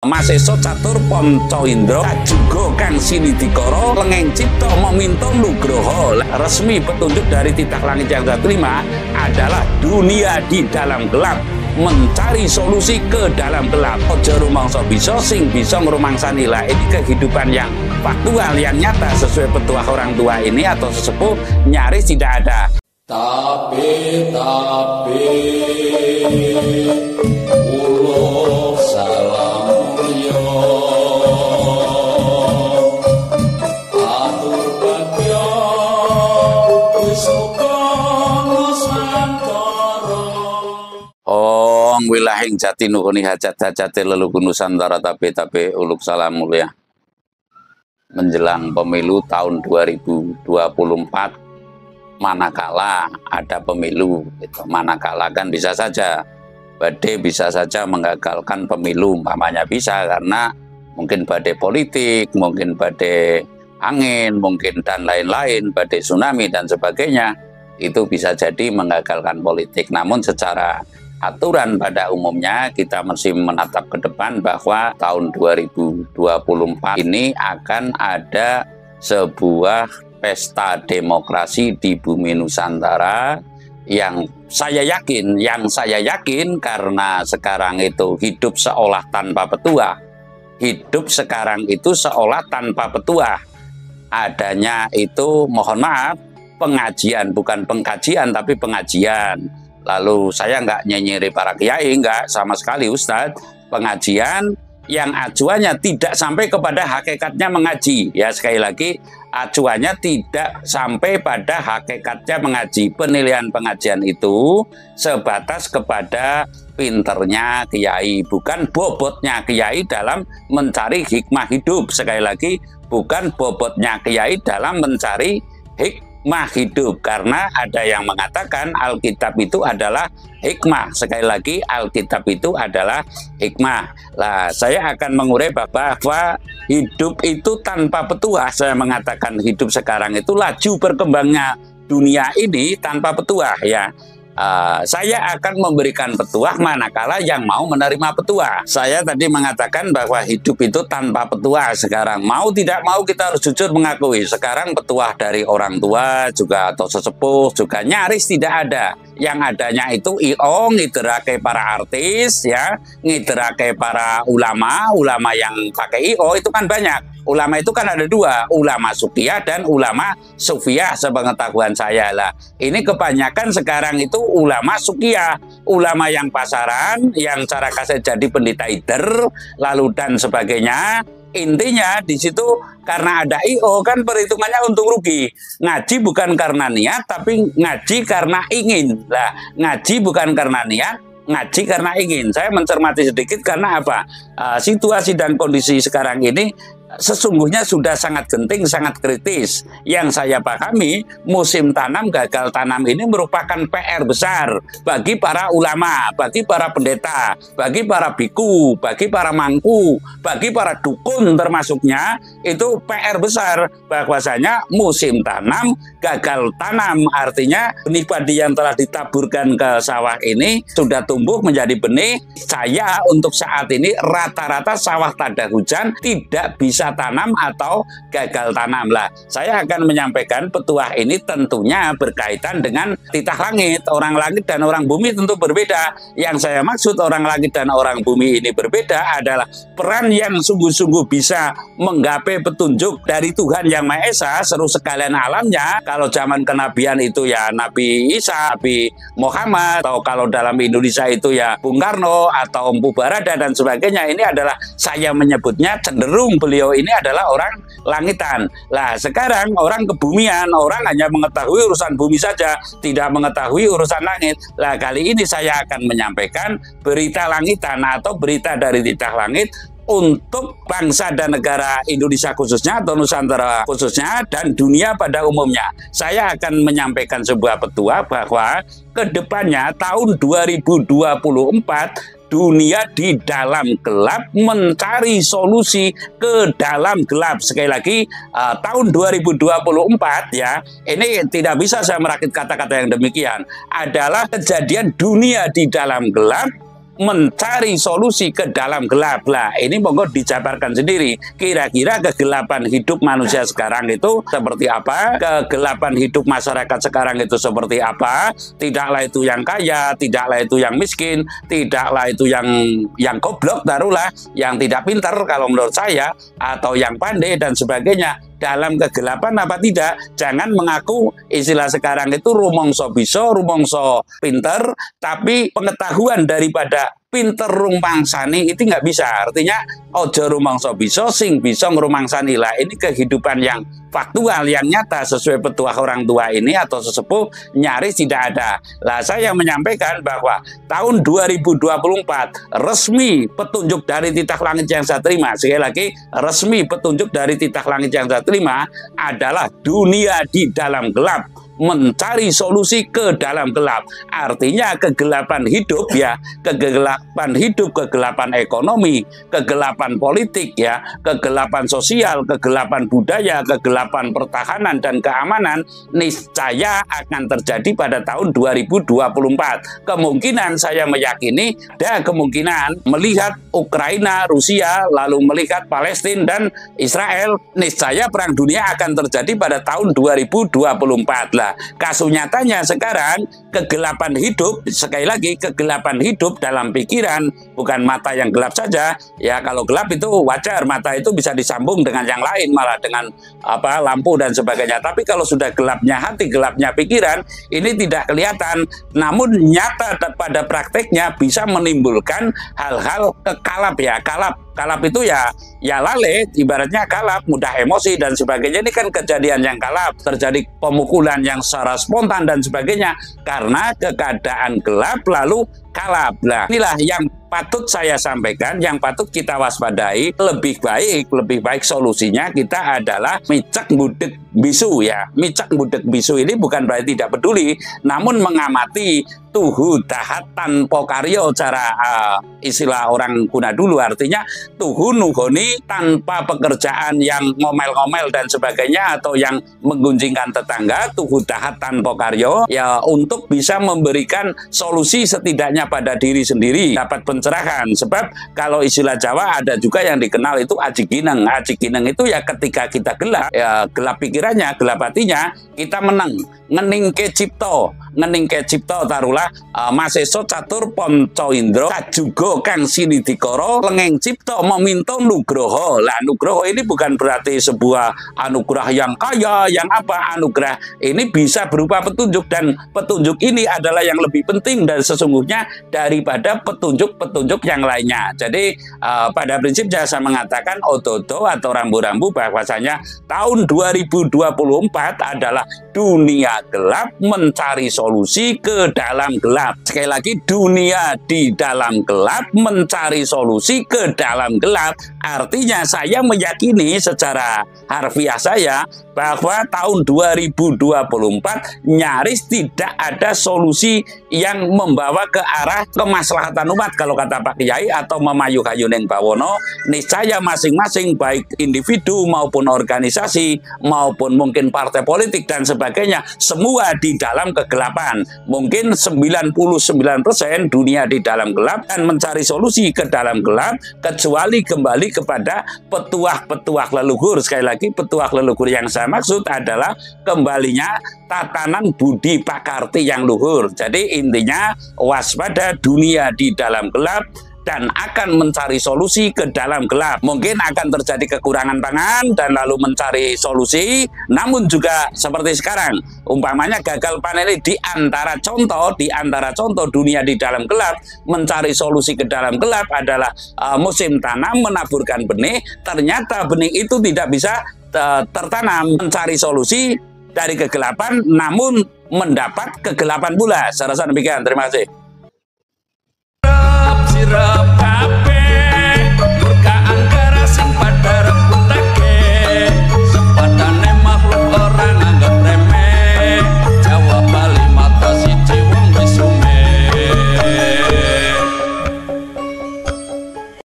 Masesa catur panca indra kajuga kang sinidikara lengeng cipta meminta nugroho. Resmi petunjuk dari titah langit yang saya terima adalah dunia di dalam gelap, mencari solusi ke dalam gelap. Ojo rumangsa bisa sing bisa ngrumangsani. Lah ini kehidupan yang faktual, yang nyata sesuai petuah orang tua ini atau sesepuh nyaris tidak ada. Tapi ulo salam mulya atur bagya wisuka nusantara. Om wilahing jati nuhuni hajat-hajate leluhur Nusantara. Tapi uluk salam mulia. Menjelang pemilu tahun 2024, manakala ada pemilu, gitu. Manakala kan bisa saja badai bisa saja menggagalkan pemilu, umpamanya bisa karena mungkin badai politik, mungkin badai angin, mungkin dan lain-lain, badai tsunami dan sebagainya, itu bisa jadi menggagalkan politik. Namun secara aturan pada umumnya kita mesti menatap ke depan bahwa tahun 2024 ini akan ada sebuah pesta demokrasi di bumi Nusantara yang saya yakin karena sekarang itu hidup seolah tanpa petuah. Hidup sekarang itu seolah tanpa petuah. Adanya itu, mohon maaf, pengajian, bukan pengkajian tapi pengajian. Lalu saya nggak nyinyiri para kiai, nggak sama sekali Ustadz. Pengajian yang acuannya tidak sampai kepada hakikatnya mengaji. Ya sekali lagi, acuannya tidak sampai pada hakikatnya mengaji. Penilaian pengajian itu sebatas kepada pinternya kiai, bukan bobotnya kiai dalam mencari hikmah hidup. Sekali lagi, bukan bobotnya kiai dalam mencari hikmah hidup. Karena ada yang mengatakan Alkitab itu adalah hikmah. Sekali lagi, Alkitab itu adalah hikmah. Lah, saya akan mengurai bahwa hidup itu tanpa petuah. Saya mengatakan hidup sekarang itu laju berkembangnya dunia ini tanpa petuah, ya. Saya akan memberikan petuah manakala yang mau menerima petuah. Saya tadi mengatakan bahwa hidup itu tanpa petuah sekarang. Mau tidak mau kita harus jujur mengakui. Sekarang petuah dari orang tua juga atau sesepuh juga nyaris tidak ada. Yang adanya itu IO, ngiderake para artis, ya, ngiderake para ulama yang pakai IO itu kan banyak. Ulama itu kan ada dua, ulama Suqiyah dan ulama Sufiyah sepengetahuan saya lah. Ini kebanyakan sekarang itu ulama Suqiyah, ulama yang pasaran, yang cara kasih jadi pendeta ider, lalu dan sebagainya. Intinya di situ karena ada IO kan perhitungannya untung rugi. Ngaji bukan karena niat tapi ngaji karena ingin. Lah, ngaji bukan karena niat, ngaji karena ingin. Saya mencermati sedikit karena apa? Situasi dan kondisi sekarang ini sesungguhnya sudah sangat genting, sangat kritis. Yang saya pahami, musim tanam, gagal tanam ini merupakan PR besar bagi para ulama, bagi para pendeta, bagi para biku, bagi para mangku, bagi para dukun termasuknya. Itu PR besar bahwasanya musim tanam, gagal tanam, artinya benih padi yang telah ditaburkan ke sawah ini sudah tumbuh menjadi benih. Saya untuk saat ini rata-rata sawah tada hujan tidak bisa tanam atau gagal tanam. Lah, saya akan menyampaikan petuah ini tentunya berkaitan dengan titah langit. Orang langit dan orang bumi tentu berbeda. Yang saya maksud orang langit dan orang bumi ini berbeda adalah peran yang sungguh-sungguh bisa menggapai petunjuk dari Tuhan Yang Maha Esa seluruh sekalian alamnya. Kalau zaman kenabian itu ya Nabi Isa, Nabi Muhammad, atau kalau dalam Indonesia itu ya Bung Karno atau Empu Barada dan sebagainya. Ini adalah saya menyebutnya cenderung beliau ini adalah orang langitan. Lah sekarang orang kebumian, orang hanya mengetahui urusan bumi saja, tidak mengetahui urusan langit. Lah kali ini saya akan menyampaikan berita langitan atau berita dari titah langit untuk bangsa dan negara Indonesia khususnya atau Nusantara khususnya dan dunia pada umumnya. Saya akan menyampaikan sebuah petua bahwa kedepannya tahun 2024 dunia di dalam gelap mencari solusi ke dalam gelap. Sekali lagi, tahun 2024 ya, ini tidak bisa saya merakit kata-kata yang demikian. Adalah kejadian dunia di dalam gelap mencari solusi ke dalam gelap. Lah, ini monggo dijabarkan sendiri. Kira-kira kegelapan hidup manusia sekarang itu seperti apa? Kegelapan hidup masyarakat sekarang itu seperti apa? Tidaklah itu yang kaya, tidaklah itu yang miskin, tidaklah itu yang goblok, taruhlah, yang tidak pintar kalau menurut saya, atau yang pandai dan sebagainya. Dalam kegelapan apa tidak? Jangan mengaku istilah sekarang itu rumongso biso, rumongso pinter, tapi pengetahuan daripada pinter rumangsani itu nggak bisa. Artinya ojo rumongso biso, sing biso ngerumangsani. Lah, ini kehidupan yang faktual, yang nyata sesuai petuah orang tua ini atau sesepuh nyaris tidak ada. Lah, saya menyampaikan bahwa tahun 2024 resmi petunjuk dari titah langit yang saya terima, sekali lagi resmi petunjuk dari titah langit yang saya terima adalah dunia di dalam gelap, mencari solusi ke dalam gelap. Artinya kegelapan hidup ya, kegelapan hidup, kegelapan ekonomi, kegelapan politik ya, kegelapan sosial, kegelapan budaya, kegelapan pertahanan dan keamanan niscaya akan terjadi pada tahun 2024. Kemungkinan saya meyakini ada kemungkinan melihat Ukraina, Rusia, lalu melihat Palestina dan Israel, niscaya perang dunia akan terjadi pada tahun 2024. Lah, kasus nyatanya sekarang kegelapan hidup, sekali lagi kegelapan hidup dalam pikiran, bukan mata yang gelap saja ya. Kalau gelap itu wajar, mata itu bisa disambung dengan yang lain, malah dengan lampu dan sebagainya. Tapi kalau sudah gelapnya hati, gelapnya pikiran, ini tidak kelihatan, namun nyata pada prakteknya bisa menimbulkan hal-hal kekalap ya. Kalap itu ya lale, ibaratnya kalap, mudah emosi dan sebagainya. Ini kan kejadian yang kalap, terjadi pemukulan yang secara spontan dan sebagainya karena keadaan gelap lalu kalap. Nah, inilah yang patut saya sampaikan, yang patut kita waspadai. Lebih baik solusinya kita adalah micak budek bisu ya. Micak budek bisu ini bukan berarti tidak peduli, namun mengamati tuhu dahat tanpa karyo, cara istilah orang kuna dulu, artinya tuhu nuhoni tanpa pekerjaan yang ngomel-ngomel dan sebagainya atau yang menggunjingkan tetangga, tuhu dahat tanpa karyo ya, untuk bisa memberikan solusi setidaknya pada diri sendiri, dapat pencerahan. Sebab kalau istilah Jawa ada juga yang dikenal itu aji gineng. Aji gineng itu ya ketika kita gelap, ya gelap pikirannya, gelap hatinya, kita menang ngeningke cipto taruhlah maseso catur ponco indro kajugo kang sinidikoro lengeng cipto meminta nugroho. Lah, nugroho ini bukan berarti sebuah anugerah yang kaya, yang apa. Anugerah ini bisa berupa petunjuk, dan petunjuk ini adalah yang lebih penting dan sesungguhnya daripada petunjuk-petunjuk yang lainnya. Jadi pada prinsipnya saya mengatakan ototo atau rambu-rambu bahwasanya tahun 2024 adalah dunia gelap mencari solusi ke dalam gelap. Sekali lagi, dunia di dalam gelap mencari solusi ke dalam gelap. Artinya saya meyakini secara harfiah saya bahwa tahun 2024 nyaris tidak ada solusi yang membawa ke arah kemaslahatan umat kalau kata Pak Kiai, atau memayu-kayu neng bawono. Niscaya masing-masing baik individu maupun organisasi maupun mungkin partai politik dan sebagainya, semua di dalam kegelapan. Mungkin 99% dunia di dalam gelap dan mencari solusi ke dalam gelap, kecuali kembali kepada petuah-petuah leluhur. Sekali lagi, petuah leluhur yang saya maksud adalah kembalinya tatanan budi pakarti yang luhur. Jadi intinya waspada dunia di dalam gelap dan akan mencari solusi ke dalam gelap. Mungkin akan terjadi kekurangan pangan dan lalu mencari solusi, namun juga seperti sekarang umpamanya gagal panen ini di antara contoh dunia di dalam gelap, mencari solusi ke dalam gelap adalah musim tanam, menaburkan benih, ternyata benih itu tidak bisa tertanam. Mencari solusi dari kegelapan namun mendapat kegelapan pula. Saya rasa demikian. Terima kasih.